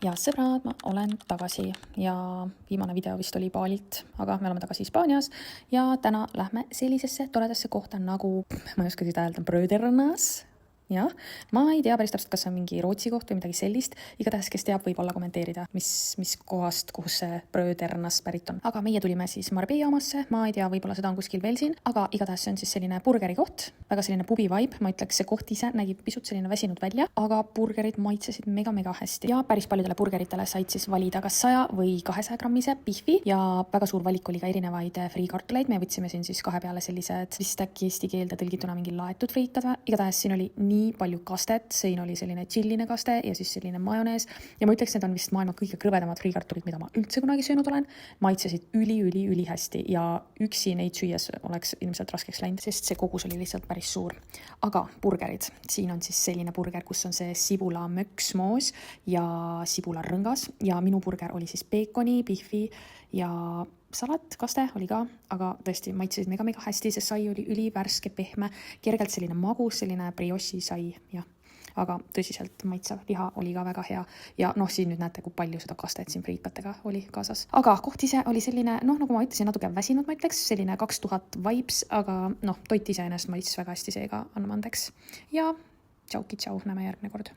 ja sõbrad, ma olen tagasi ja viimane video vist oli Balilt, aga me oleme tagasi Hispaanias ja täna lähme sellisesse toredasse kohta nagu, ma ei oska seda öelda, Brödernas. Jah, ma ei tea päris täpselt, kas see on mingi Rootsi koht või midagi sellist. Igatahes, kes teab, võib olla kommenteerida, mis kohast, kus see Brödernas pärit on. Aga meie tulime siis Marbella omasse, ma ei tea, võib-olla seda on kuskil veel siin, aga igatahes see on siis selline burgeri koht, väga selline pubi vibe, ma ütleks, see koht ise nägi pisut selline väsinud välja, aga burgerid maitsesid mega hästi ja päris paljudele burgeritele said siis valida kas 100 või 200 grammise bihvi ja väga suur valik oli ka erinevaid friikartuleid. Me võtsime siin siis kahe peale sellised, vist äkki eesti keelde tõlgituna mingi laetud friikad. Igatahes siin oli nii palju kastet, siin oli selline chilline kaste ja siis selline majonees ja ma ütleks, need on vist maailma kõige krõbedamad friikartulid, mida ma üldse kunagi söönud olen. Maitsesid üli hästi ja üksi neid süües oleks ilmselt raskeks läinud, sest see kogus oli lihtsalt päris suur. Aga burgerid, siin on siis selline burger, kus on see sibula möksmoos ja sibula rõngas ja minu burger oli siis peekoni, bihvi ja salat, kaste oli ka, aga tõesti maitsesid mega hästi, see sai oli ülivärske, pehme, kergelt selline magus, selline brioši sai, jah. Aga tõsiselt maitsev liha oli ka väga hea ja siin nüüd näete, kui palju seda kastet siin friikatega oli kaasas. Aga koht ise oli selline, nagu ma ütlesin, natuke väsinud, ma ütleks, selline 2000 vibes, aga toit ise ennast maitses väga hästi, seega anname andeks. Ja tšauki, näeme järgmine kord.